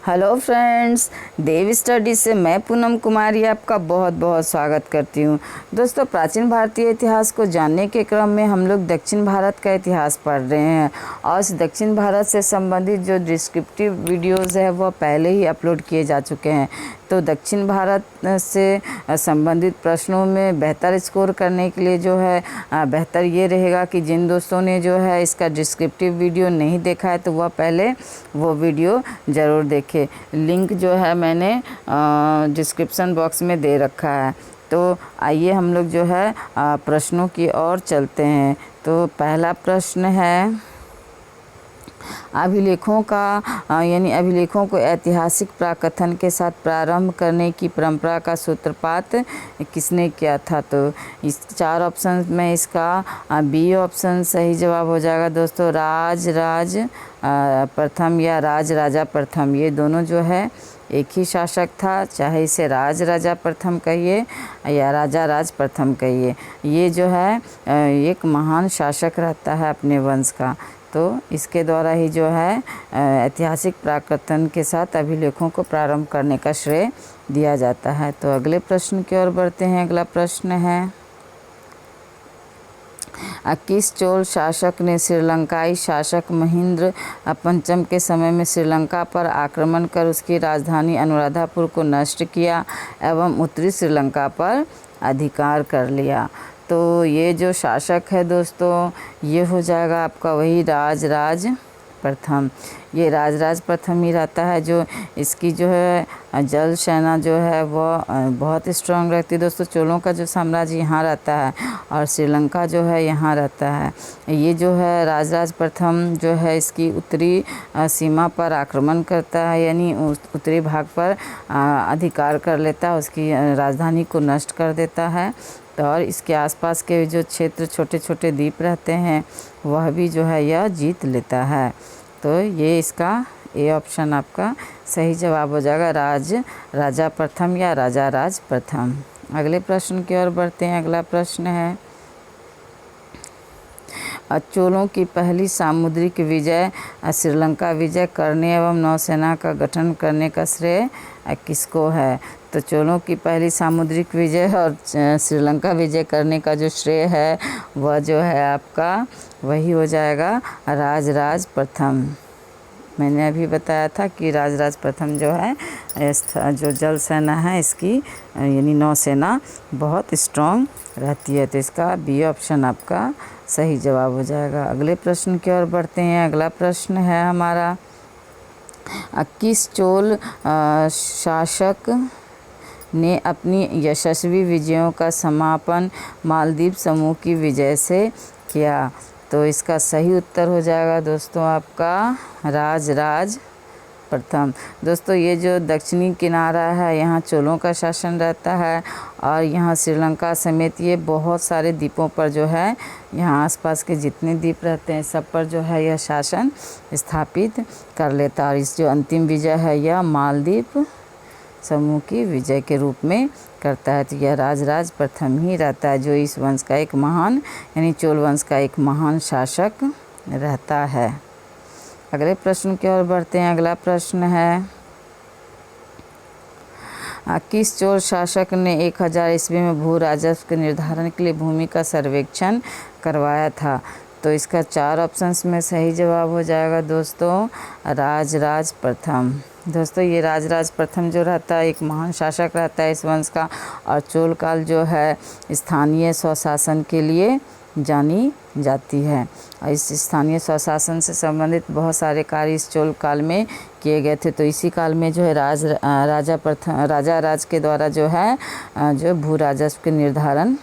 Hello friends, देव study से मैं पूनम कुमारी आपका बहुत बहुत स्वागत करती हूँ। दोस्तों, प्राचीन भारतीय इतिहास को जानने के क्रम में हम लोग दक्षिण भारत का इतिहास पढ़ रहे हैं और इस दक्षिण भारत से संबंधित जो डिस्क्रिप्टिव वीडियोज़ है वह पहले ही अपलोड किए जा चुके हैं। तो दक्षिण भारत से संबंधित प्रश्नों में बेहतर स्कोर करने के लिए जो है बेहतर ये रहेगा कि जिन दोस्तों ने जो है इसका डिस्क्रिप्टिव वीडियो नहीं देखा है तो वह पहले वो वीडियो ज़रूर देखें। लिंक जो है मैंने डिस्क्रिप्शन बॉक्स में दे रखा है। तो आइए हम लोग जो है प्रश्नों की ओर चलते हैं। तो पहला प्रश्न है, अभिलेखों का यानी अभिलेखों को ऐतिहासिक प्राकथन के साथ प्रारंभ करने की परंपरा का सूत्रपात किसने किया था? तो इस 4 ऑप्शन में इसका बी ऑप्शन सही जवाब हो जाएगा दोस्तों। राज प्रथम या राजा प्रथम, ये दोनों जो है एक ही शासक था, चाहे इसे राजा प्रथम कहिए या राज प्रथम कहिए। ये जो है एक महान शासक रहता है अपने वंश का। तो इसके द्वारा ही जो है ऐतिहासिक प्राकथन के साथ अभिलेखों को प्रारंभ करने का श्रेय दिया जाता है। तो अगले प्रश्न की ओर बढ़ते हैं। अगला प्रश्न है, किस चोल शासक ने श्रीलंकाई शासक महेंद्र पंचम के समय में श्रीलंका पर आक्रमण कर उसकी राजधानी अनुराधापुर को नष्ट किया एवं उत्तरी श्रीलंका पर अधिकार कर लिया? तो ये जो शासक है दोस्तों, ये हो जाएगा आपका वही राज प्रथम। ये राज प्रथम ही रहता है। जो इसकी जो है जल सेना जो है वह बहुत स्ट्रांग रहती है दोस्तों। चोलों का जो साम्राज्य यहाँ रहता है और श्रीलंका जो है यहाँ रहता है। ये जो है राज प्रथम जो है इसकी उत्तरी सीमा पर आक्रमण करता है, यानी उत्तरी भाग पर अधिकार कर लेता है, उसकी राजधानी को नष्ट कर देता है। और इसके आसपास के जो क्षेत्र छोटे छोटे द्वीप रहते हैं वह भी जो है यह जीत लेता है। तो ये इसका ए ऑप्शन आपका सही जवाब हो जाएगा, राजा प्रथम या राज प्रथम। अगले प्रश्न की ओर बढ़ते हैं। अगला प्रश्न है, चोलों की पहली सामुद्रिक विजय श्रीलंका विजय करने एवं नौसेना का गठन करने का श्रेय किसको है? तो चोलों की पहली सामुद्रिक विजय और श्रीलंका विजय करने का जो श्रेय है वह जो है आपका वही हो जाएगा राज प्रथम। मैंने अभी बताया था कि राज प्रथम जो है जो जल सेना है इसकी यानी नौसेना बहुत स्ट्रॉन्ग रहती है। तो इसका बी ऑप्शन आपका सही जवाब हो जाएगा। अगले प्रश्न की ओर बढ़ते हैं। अगला प्रश्न है हमारा, किस चोल शासक ने अपनी यशस्वी विजयों का समापन मालदीव समूह की विजय से किया? तो इसका सही उत्तर हो जाएगा दोस्तों आपका राज प्रथम। दोस्तों, ये जो दक्षिणी किनारा है यहाँ चोलों का शासन रहता है और यहाँ श्रीलंका समेत ये बहुत सारे द्वीपों पर जो है यहाँ आसपास के जितने द्वीप रहते हैं सब पर जो है यह शासन स्थापित कर लेता है। और इस जो अंतिम विजय है यह मालदीव समूह की विजय के रूप में करता है। तो यह राज प्रथम ही रहता है जो इस वंश का एक महान यानी चोल वंश का एक महान शासक रहता है। अगले प्रश्न की ओर बढ़ते हैं। अगला प्रश्न है, किस चोल शासक ने 1000 ईस्वी में भू राजस्व के निर्धारण के लिए भूमि का सर्वेक्षण करवाया था? तो इसका 4 ऑप्शंस में सही जवाब हो जाएगा दोस्तों राज प्रथम। दोस्तों, ये राज प्रथम जो रहता है एक महान शासक रहता है इस वंश का और चोल काल जो है स्थानीय स्वशासन के लिए जानी जाती है। और इस स्थानीय स्वशासन से संबंधित बहुत सारे कार्य इस चोल काल में किए गए थे। तो इसी काल में जो है राजा राज के द्वारा जो है जो भू राजस्व के निर्धारण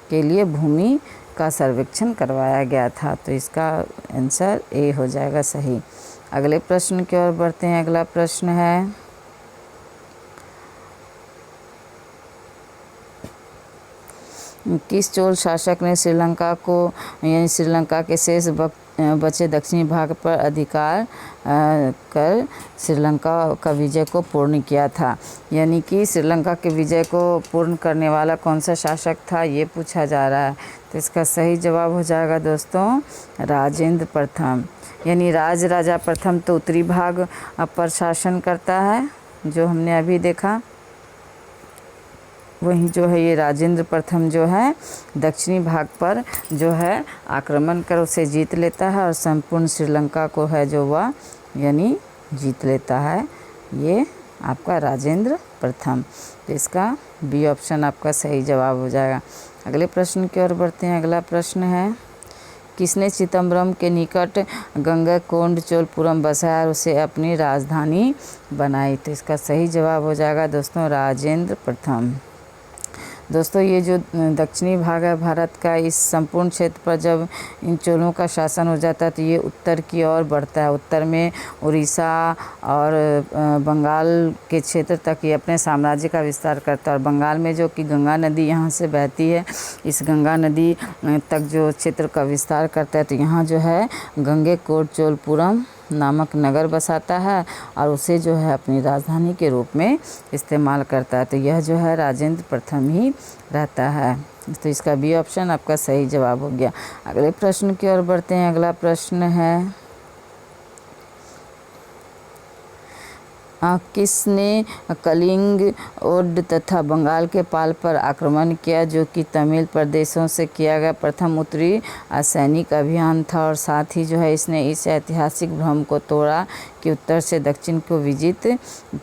के लिए भूमि का सर्वेक्षण करवाया गया था। तो इसका आंसर ए हो जाएगा सही। अगले प्रश्न की ओर बढ़ते हैं। अगला प्रश्न है, किस चोल शासक ने श्रीलंका को यानी श्रीलंका के शेष बचे दक्षिणी भाग पर अधिकार कर श्रीलंका का विजय को पूर्ण किया था? यानी कि श्रीलंका के विजय को पूर्ण करने वाला कौन सा शासक था ये पूछा जा रहा है। तो इसका सही जवाब हो जाएगा दोस्तों राजेंद्र प्रथम। यानी राजा प्रथम तो उत्तरी भाग पर शासन करता है, जो हमने अभी देखा। वहीं जो है ये राजेंद्र प्रथम जो है दक्षिणी भाग पर जो है आक्रमण कर उसे जीत लेता है और संपूर्ण श्रीलंका को है जो वह यानी जीत लेता है। ये आपका राजेंद्र प्रथम। तो इसका बी ऑप्शन आपका सही जवाब हो जाएगा। अगले प्रश्न की ओर बढ़ते हैं। अगला प्रश्न है, किसने चिदम्बरम के निकट गंगैकोंड चोलपुरम बसाया और उसे अपनी राजधानी बनाई? तो इसका सही जवाब हो जाएगा दोस्तों राजेंद्र प्रथम। दोस्तों ये जो दक्षिणी भाग है भारत का, इस संपूर्ण क्षेत्र पर जब इन चोलों का शासन हो जाता है तो ये उत्तर की ओर बढ़ता है। उत्तर में उड़ीसा और बंगाल के क्षेत्र तक ये अपने साम्राज्य का विस्तार करता है। और बंगाल में जो कि गंगा नदी यहाँ से बहती है, इस गंगा नदी तक जो क्षेत्र का विस्तार करता है, तो यहाँ जो है गंगैकोंड चोलपुरम नामक नगर बसाता है और उसे जो है अपनी राजधानी के रूप में इस्तेमाल करता है। तो यह जो है राजेंद्र प्रथम ही रहता है। तो इसका बी ऑप्शन आपका सही जवाब हो गया। अगले प्रश्न की ओर बढ़ते हैं। अगला प्रश्न है, किसने कलिंग, ओड तथा बंगाल के पाल पर आक्रमण किया, जो कि तमिल प्रदेशों से किया गया प्रथम उत्तरी सैनिक अभियान था? और साथ ही जो है इसने इस ऐतिहासिक भ्रम को तोड़ा कि उत्तर से दक्षिण को विजित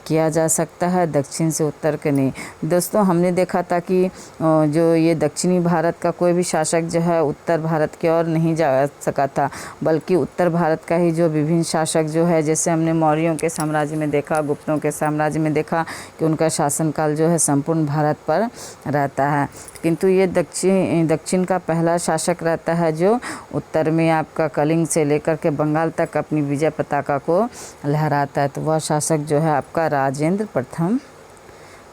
किया जा सकता है, दक्षिण से उत्तर के नहीं। दोस्तों हमने देखा था कि जो ये दक्षिणी भारत का कोई भी शासक जो है उत्तर भारत की ओर नहीं जा सका था, बल्कि उत्तर भारत का ही जो विभिन्न शासक जो है, जैसे हमने मौर्यों के साम्राज्य में देखा, गुप्तों के साम्राज्य में देखा कि उनका शासनकाल जो है संपूर्ण भारत पर रहता है। किंतु ये दक्षिण का पहला शासक रहता है जो उत्तर में आपका कलिंग से लेकर के बंगाल तक अपनी विजय पताका को लहराता है। तो वह शासक जो है आपका राजेंद्र प्रथम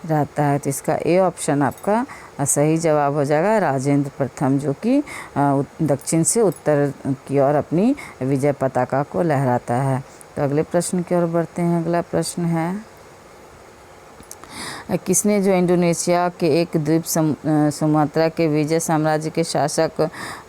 रहता है। तो इसका ए ऑप्शन आपका सही जवाब हो जाएगा, राजेंद्र प्रथम, जो कि दक्षिण से उत्तर की ओर अपनी विजय पताका को लहराता है। तो अगले प्रश्न की ओर बढ़ते हैं। अगला प्रश्न है, किसने जो इंडोनेशिया के एक द्वीप सुमात्रा के विजय साम्राज्य के शासक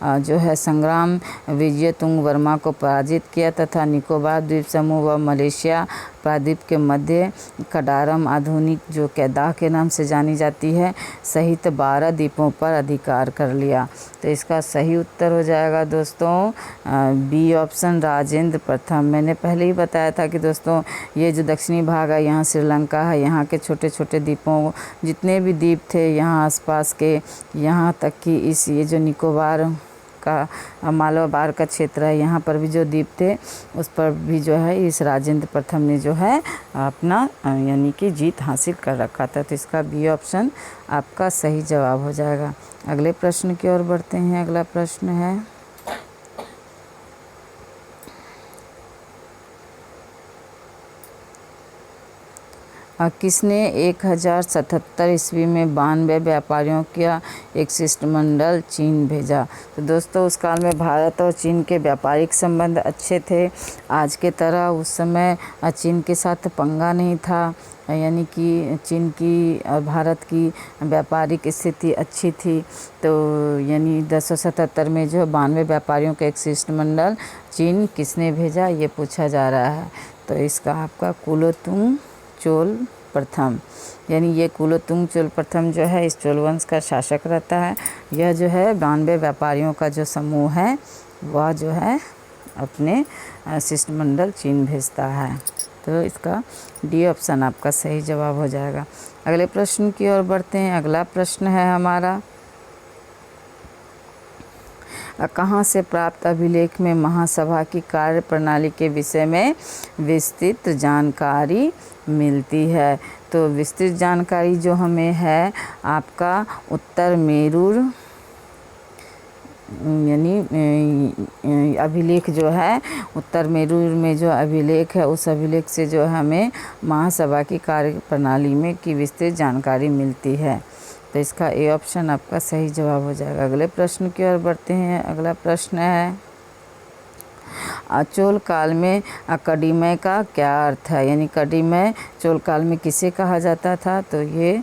जो है संग्राम विजयतुंग वर्मा को पराजित किया तथा निकोबार द्वीप समूह व मलेशिया प्रायद्वीप के मध्य कडारम आधुनिक जो केदाह के नाम से जानी जाती है सहित 12 द्वीपों पर अधिकार कर लिया? तो इसका सही उत्तर हो जाएगा दोस्तों बी ऑप्शन, राजेंद्र प्रथम। मैंने पहले ही बताया था कि दोस्तों ये जो दक्षिणी भाग है, यहाँ श्रीलंका है, यहाँ के छोटे छोटे द्वीपों जितने भी द्वीप थे यहाँ आसपास के, यहाँ तक कि इस ये जो निकोबार का मालाबार का क्षेत्र है, यहाँ पर भी जो द्वीप थे उस पर भी जो है इस राजेंद्र प्रथम ने जो है अपना यानी कि जीत हासिल कर रखा था। तो इसका बी ऑप्शन आपका सही जवाब हो जाएगा। अगले प्रश्न की ओर बढ़ते हैं। अगला प्रश्न है, किसने 1077 ईस्वी में 92 व्यापारियों का एक शिष्टमंडल चीन भेजा? तो दोस्तों उस काल में भारत और चीन के व्यापारिक संबंध अच्छे थे। आज के तरह उस समय चीन के साथ पंगा नहीं था, यानी कि चीन की और भारत की व्यापारिक स्थिति अच्छी थी। तो यानी 1077 में जो 92 व्यापारियों का एक शिष्टमंडल चीन किसने भेजा, ये पूछा जा रहा है। तो इसका आपका कुलोत्तुंग चोल प्रथम, यानी ये कुलोत्तुंग चोल प्रथम जो है इस चोल वंश का शासक रहता है। यह जो है 92 व्यापारियों का जो समूह है वह जो है अपने शिष्टमंडल चीन भेजता है। तो इसका डी ऑप्शन आपका सही जवाब हो जाएगा। अगले प्रश्न की ओर बढ़ते हैं। अगला प्रश्न है हमारा, कहाँ से प्राप्त अभिलेख में महासभा की कार्य प्रणाली के विषय में विस्तृत जानकारी मिलती है? तो विस्तृत जानकारी जो हमें है आपका उत्तर मेरूर यानी अभिलेख जो है उत्तर मेरूर में जो अभिलेख है उस अभिलेख से जो हमें महासभा की कार्य प्रणाली में की विस्तृत जानकारी मिलती है। तो इसका ए ऑप्शन आपका सही जवाब हो जाएगा। अगले प्रश्न की ओर बढ़ते हैं। अगला प्रश्न है, चोल काल में कडिमय का क्या अर्थ है? यानी कडिमय चोल काल में किसे कहा जाता था? तो ये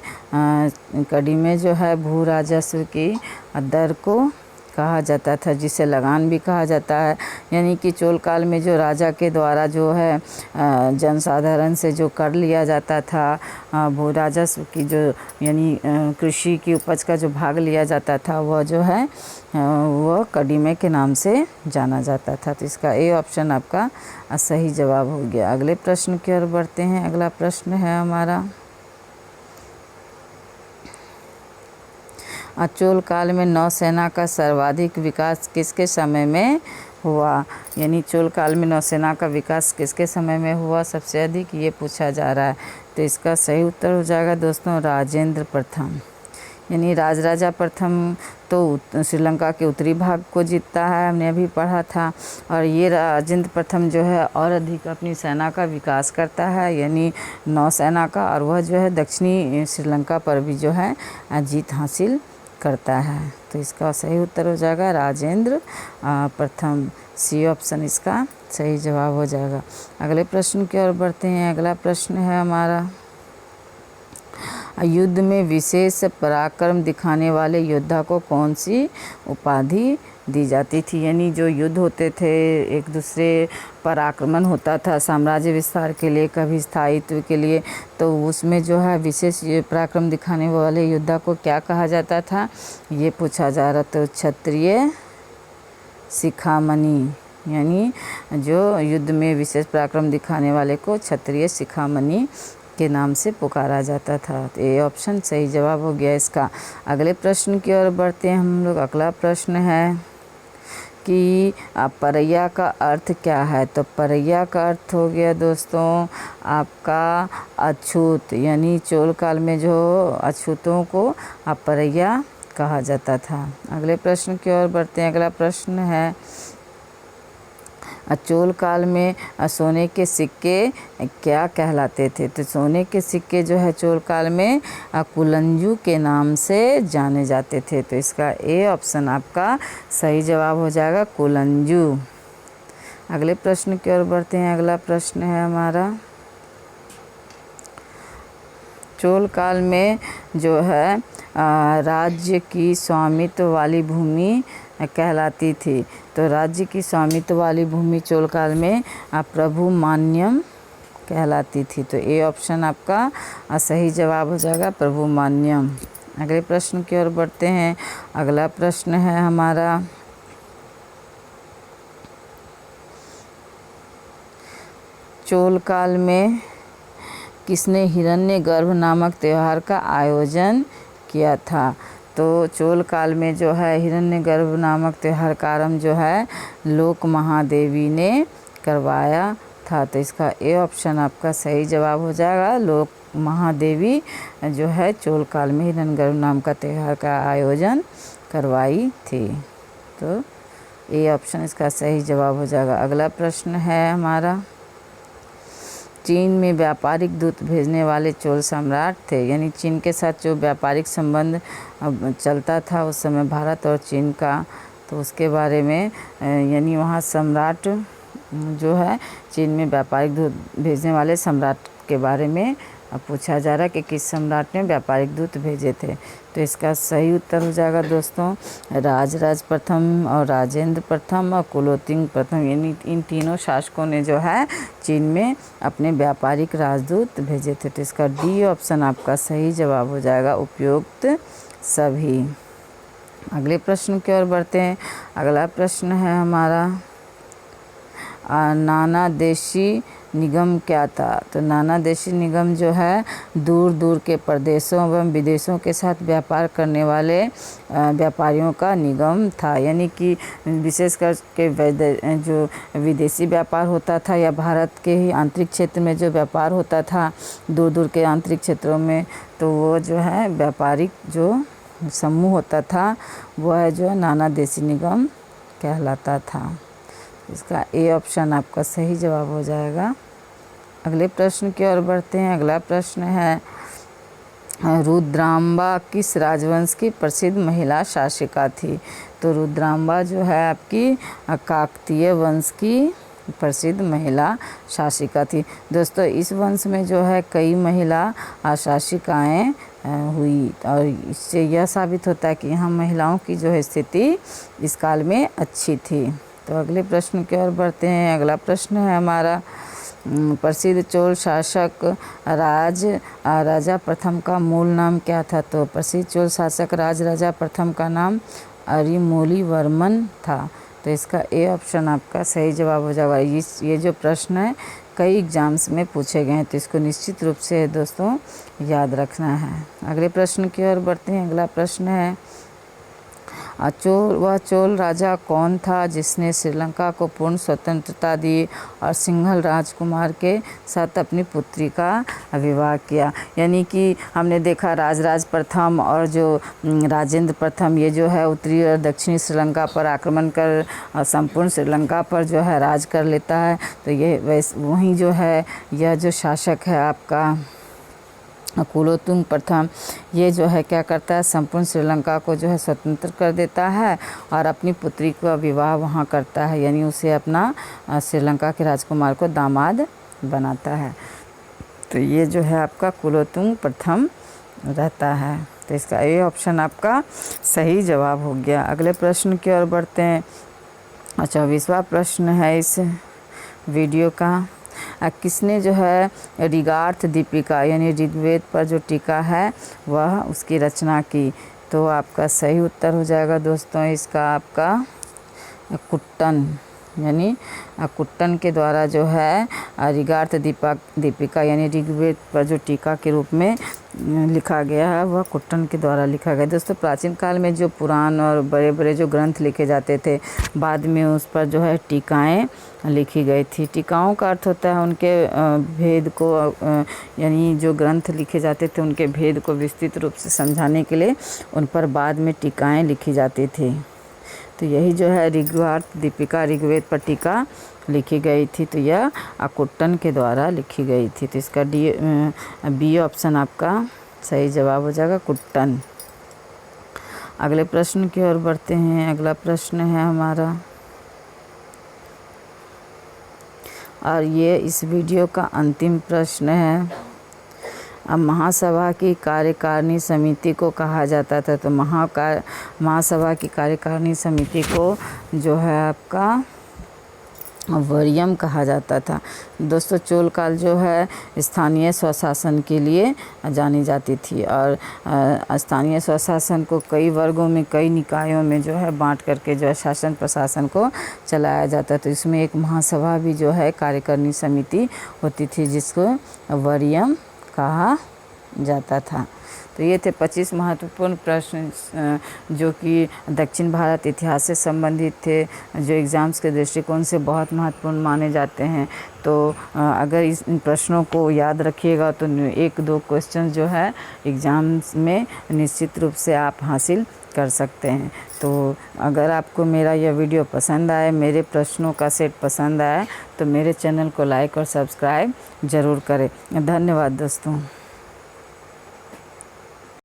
कडिमय जो है भू राजस्व की दर को कहा जाता था, जिसे लगान भी कहा जाता है। यानी कि चोल काल में जो राजा के द्वारा जो है जनसाधारण से जो कर लिया जाता था, वो राजस्व की जो यानी कृषि की उपज का जो भाग लिया जाता था, वह जो है वह कड़ीमे के नाम से जाना जाता था। तो इसका ए ऑप्शन आपका सही जवाब हो गया। अगले प्रश्न की ओर बढ़ते हैं। अगला प्रश्न है हमारा, चोल काल में नौसेना का सर्वाधिक विकास किसके समय में हुआ? यानी चोल काल में नौसेना का विकास किसके समय में हुआ सबसे अधिक, ये पूछा जा रहा है। तो इसका सही उत्तर हो जाएगा दोस्तों राजेंद्र प्रथम। यानी राजराजा प्रथम तो श्रीलंका के उत्तरी भाग को जीतता है, हमने अभी पढ़ा था। और ये राजेंद्र प्रथम जो है और अधिक अपनी सेना का विकास करता है, यानी नौसेना का, और वह जो है दक्षिणी श्रीलंका पर भी जो है जीत हासिल करता है। तो इसका सही उत्तर हो जाएगा राजेंद्र प्रथम। सी ऑप्शन इसका सही जवाब हो जाएगा। अगले प्रश्न की ओर बढ़ते हैं। अगला प्रश्न है हमारा, युद्ध में विशेष पराक्रम दिखाने वाले योद्धा को कौन सी उपाधि दी जाती थी? यानी जो युद्ध होते थे, एक दूसरे पर आक्रमण होता था साम्राज्य विस्तार के लिए, कभी स्थायित्व के लिए, तो उसमें जो है विशेष पराक्रम दिखाने वाले योद्धा को क्या कहा जाता था, ये पूछा जा रहा। तो क्षत्रिय शिखामणि, यानी जो युद्ध में विशेष पराक्रम दिखाने वाले को क्षत्रिय शिखामणि के नाम से पुकारा जाता था। तो ये ऑप्शन सही जवाब हो गया इसका। अगले प्रश्न की ओर बढ़ते हैं हम लोग। अगला प्रश्न है कि परैया का अर्थ क्या है? तो परैया का अर्थ हो गया दोस्तों आपका अछूत, यानी चोल काल में जो अछूतों को परैया कहा जाता था। अगले प्रश्न की ओर बढ़ते हैं। अगला प्रश्न है, चोल काल में सोने के सिक्के क्या कहलाते थे? तो सोने के सिक्के जो है चोल काल में कुलंजू के नाम से जाने जाते थे। तो इसका ए ऑप्शन आपका सही जवाब हो जाएगा कुलंजू। अगले प्रश्न की ओर बढ़ते हैं। अगला प्रश्न है हमारा, चोल काल में जो है राज्य की स्वामित्व वाली भूमि कहलाती थी। तो राज्य की स्वामित्व वाली भूमि चोल काल में प्रभु मान्यम कहलाती थी। तो ए ऑप्शन आपका सही जवाब हो जाएगा प्रभु मान्यम। अगले प्रश्न की ओर बढ़ते हैं। अगला प्रश्न है हमारा, चोल काल में किसने हिरण्यगर्भ नामक त्यौहार का आयोजन किया था? तो चोल काल में जो है हिरण्यगर्भ नामक त्यौहार का आरंभ जो है लोक महादेवी ने करवाया था। तो इसका ए ऑप्शन आपका सही जवाब हो जाएगा। लोक महादेवी जो है चोल काल में हिरण्यगर्भ नाम का त्यौहार का आयोजन करवाई थी। तो ए ऑप्शन इसका सही जवाब हो जाएगा। अगला प्रश्न है हमारा, चीन में व्यापारिक दूत भेजने वाले चोल सम्राट थे। यानी चीन के साथ जो व्यापारिक संबंध चलता था उस समय भारत और चीन का, तो उसके बारे में यानी वहाँ सम्राट जो है चीन में व्यापारिक दूत भेजने वाले सम्राट के बारे में पूछा जा रहा है कि किस सम्राट ने व्यापारिक दूत भेजे थे। तो इसका सही उत्तर हो जाएगा दोस्तों राजराज प्रथम और राजेंद्र प्रथम और कुलोत्तुंग प्रथम, यानी इन तीनों शासकों ने जो है चीन में अपने व्यापारिक राजदूत भेजे थे। तो इसका डी ऑप्शन आपका सही जवाब हो जाएगा उपयुक्त सभी। अगले प्रश्न की ओर बढ़ते हैं। अगला प्रश्न है हमारा, नाना देशी निगम क्या था? तो नाना देशी निगम जो है दूर दूर के प्रदेशों एवं विदेशों के साथ व्यापार करने वाले व्यापारियों का निगम था। यानी कि विशेष करके जो विदेशी व्यापार होता था या भारत के ही आंतरिक क्षेत्र में जो व्यापार होता था दूर दूर के आंतरिक क्षेत्रों में, तो वो जो है व्यापारिक जो समूह होता था वह जो है नाना देशी निगम कहलाता था। इसका ए ऑप्शन आपका सही जवाब हो जाएगा। अगले प्रश्न की ओर बढ़ते हैं। अगला प्रश्न है, रुद्रांबा किस राजवंश की प्रसिद्ध महिला शासिका थी? तो रुद्रांबा जो है आपकी काकतीय वंश की प्रसिद्ध महिला शासिका थी। दोस्तों इस वंश में जो है कई महिला शासिकाएँ हुई। और इससे यह साबित होता है कि यहाँ महिलाओं की जो है स्थिति इस काल में अच्छी थी। तो अगले प्रश्न की ओर बढ़ते हैं। अगला प्रश्न है हमारा, प्रसिद्ध चोल शासक राजा प्रथम का मूल नाम क्या था? तो प्रसिद्ध चोल शासक राजा प्रथम का नाम अरिमोलीवर्मन था। तो इसका ए ऑप्शन आपका सही जवाब हो जाएगा। ये जो प्रश्न है कई एग्जाम्स में पूछे गए हैं, तो इसको निश्चित रूप से दोस्तों याद रखना है। अगले प्रश्न की ओर बढ़ते हैं। अगला प्रश्न है, चोल राजा कौन था जिसने श्रीलंका को पूर्ण स्वतंत्रता दी और सिंघल राजकुमार के साथ अपनी पुत्री का विवाह किया? यानी कि हमने देखा राजराज प्रथम और जो राजेंद्र प्रथम, ये जो है उत्तरी और दक्षिणी श्रीलंका पर आक्रमण कर संपूर्ण श्रीलंका पर जो है राज कर लेता है। तो ये वहीं जो है यह जो शासक है आपका कुलोतुंग प्रथम, ये जो है क्या करता है, संपूर्ण श्रीलंका को जो है स्वतंत्र कर देता है और अपनी पुत्री का विवाह वहाँ करता है, यानी उसे अपना श्रीलंका के राजकुमार को दामाद बनाता है। तो ये जो है आपका कुलोतुंग प्रथम रहता है। तो इसका ये ऑप्शन आपका सही जवाब हो गया। अगले प्रश्न की ओर बढ़ते हैं। 24वां प्रश्न है इस वीडियो का, किसने जो है ऋगार्थ दीपिका यानी ऋग्वेद पर जो टीका है वह उसकी रचना की? तो आपका सही उत्तर हो जाएगा दोस्तों इसका आपका कुट्टन, यानी कुट्टन के द्वारा जो है ऋगार्थ दीपिका यानी ऋग्वेद पर जो टीका के रूप में लिखा गया है वह कुट्टन के द्वारा लिखा गया। दोस्तों प्राचीन काल में जो पुराण और बड़े बड़े जो ग्रंथ लिखे जाते थे, बाद में उस पर जो है टीकाएँ लिखी गई थी। टीकाओं का अर्थ होता है उनके भेद को, यानी जो ग्रंथ लिखे जाते थे उनके भेद को विस्तृत रूप से समझाने के लिए उन पर बाद में टीकाएँ लिखी जाती थी। तो यही जो है ऋग्वार्थ दीपिका ऋग्वेद पर टीका लिखी गई थी, तो यह कुट्टन के द्वारा लिखी गई थी। तो इसका बी ऑप्शन आपका सही जवाब हो जाएगा, कुट्टन। अगले प्रश्न की ओर बढ़ते हैं। अगला प्रश्न है हमारा, और ये इस वीडियो का अंतिम प्रश्न है। अब महासभा की कार्यकारिणी समिति को कहा जाता था, तो महासभा की कार्यकारिणी समिति को जो है आपका वरियम कहा जाता था। दोस्तों चोल काल जो है स्थानीय स्वशासन के लिए जानी जाती थी और स्थानीय स्वशासन को कई वर्गों में, कई निकायों में जो है बांट करके जो है शासन प्रशासन को चलाया जाता। तो इसमें एक महासभा भी जो है कार्यकारिणी समिति होती थी जिसको वरियम कहा जाता था। तो ये थे 25 महत्वपूर्ण प्रश्न जो कि दक्षिण भारत इतिहास से संबंधित थे, जो एग्ज़ाम्स के दृष्टिकोण से बहुत महत्वपूर्ण माने जाते हैं। तो अगर इन प्रश्नों को याद रखिएगा तो 1-2 क्वेश्चन जो है एग्ज़ाम्स में निश्चित रूप से आप हासिल कर सकते हैं। तो अगर आपको मेरा यह वीडियो पसंद आए, मेरे प्रश्नों का सेट पसंद आए, तो मेरे चैनल को लाइक और सब्सक्राइब ज़रूर करें। धन्यवाद दोस्तों।